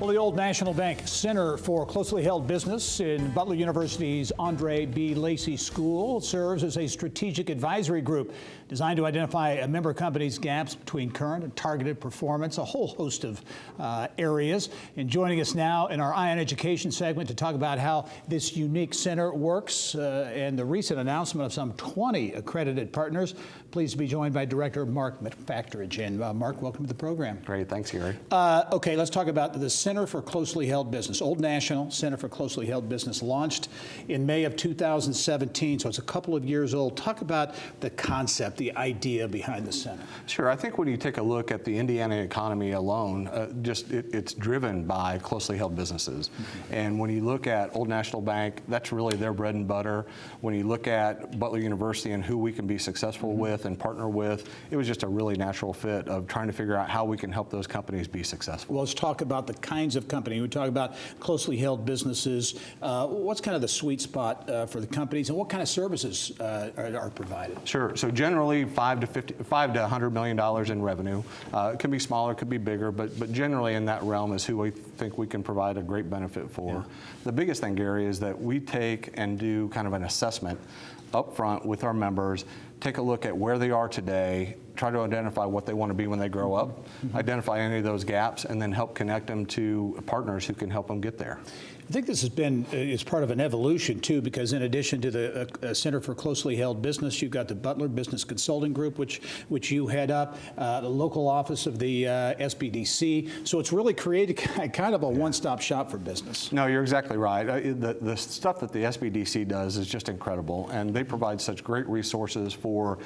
Well, the Old National Bank Center for Closely Held Business in Butler University's Andre B. Lacy School serves as a strategic advisory group designed to identify member companies' gaps between current and targeted performance, a whole host of areas. And joining us now in our Eye on Education segment to talk about how this unique center works and the recent announcement of some 20 accredited partners, pleased to be joined by Director Mark McFatridge. And Mark, welcome to the program. Great, thanks, Gary. Okay, let's talk about the Center for Closely Held Business. Old National Center for Closely Held Business launched in May of 2017, so it's a couple of years old. Talk about the concept, the idea behind the center. Sure, I think when you take a look at the Indiana economy alone, it's driven by closely held businesses. Mm-hmm. And when you look at Old National Bank, that's really their bread and butter. When you look at Butler University and who we can be successful mm-hmm. with and partner with, it was just a really natural fit of trying to figure out how we can help those companies be successful. Well, let's talk about the kinds of company. We talk about closely held businesses. What's kind of the sweet spot for the companies, and what kind of services are provided? Sure. So generally, $5 to $100 million in revenue. It can be smaller, it could be bigger, but generally in that realm is who we think we can provide a great benefit for. Yeah. The biggest thing, Gary, is that we take and do kind of an assessment up front with our members, take a look at where they are today, try to identify what they want to be when they grow up, mm-hmm. identify any of those gaps, and then help connect them to partners who can help them get there. I think this has been is part of an evolution too, because in addition to the Center for Closely Held Business, you've got the Butler Business Consulting Group, which you head up, the local office of the SBDC. So it's really created kind of a one-stop shop for business. No, you're exactly right. The stuff that the SBDC does is just incredible, and they provide such great resources for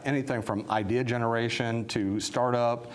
anything from idea generation to startup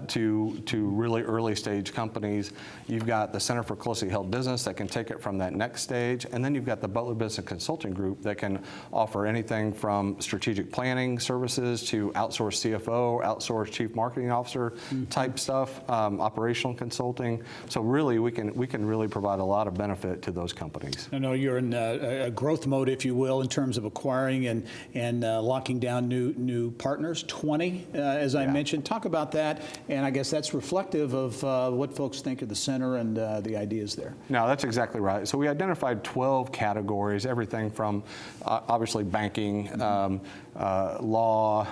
to really early stage companies. You've got the Center for Closely Held Business that can take it from that next stage, and then you've got the Butler Business Consulting Group that can offer anything from strategic planning services to outsourced CFO, outsourced Chief Marketing Officer mm-hmm. type stuff, operational consulting. So really, we can really provide a lot of benefit to those companies. I know you're in a growth mode, if you will, in terms of acquiring and locking down new partners. 20, as I mentioned. Talk about that, and I guess that's reflective of what folks think of the center and the ideas there. No, that's exactly right. So we identified 12 categories, everything from obviously banking, law,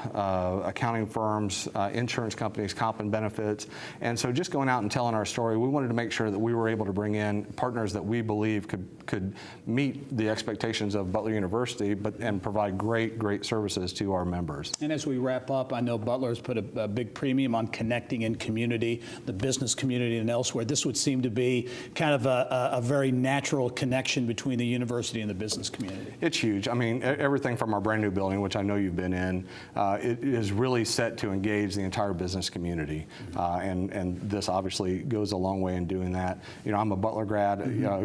accounting firms, insurance companies, comp and benefits. And so just going out and telling our story, we wanted to make sure that we were able to bring in partners that we believe could meet the expectations of Butler University, and provide great services to our members. And as we wrap up, I know Butler's put a big premium on connecting in community, the business community and elsewhere. This would seem to be kind of a very natural connection between the university and the business community. It's huge. I mean, everything from our brand new building, which I know you've been in, it is really set to engage the entire business community. And this obviously goes a long way in doing that. You know, I'm a Butler grad,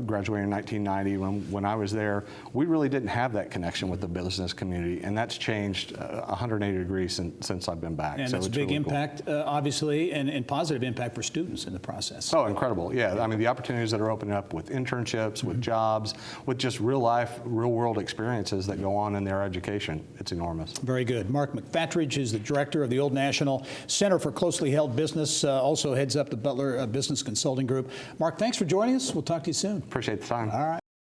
graduated in 1990. When I was there, we really didn't have that connection with the business community, and that's changed 180 degrees since I've been back. And so it's a big really impact, cool. Obviously, and positive impact for students in the process. Oh, incredible. Yeah, I mean, the opportunities that are opening up with internships, with jobs, with just real life, real world experiences that go on in their education. It's enormous. Very good. Mark McFatridge is the director of the Old National Center for Closely Held Business, also heads up the Butler Business Consulting Group. Mark, thanks for joining us. We'll talk to you soon. Appreciate the time. All right.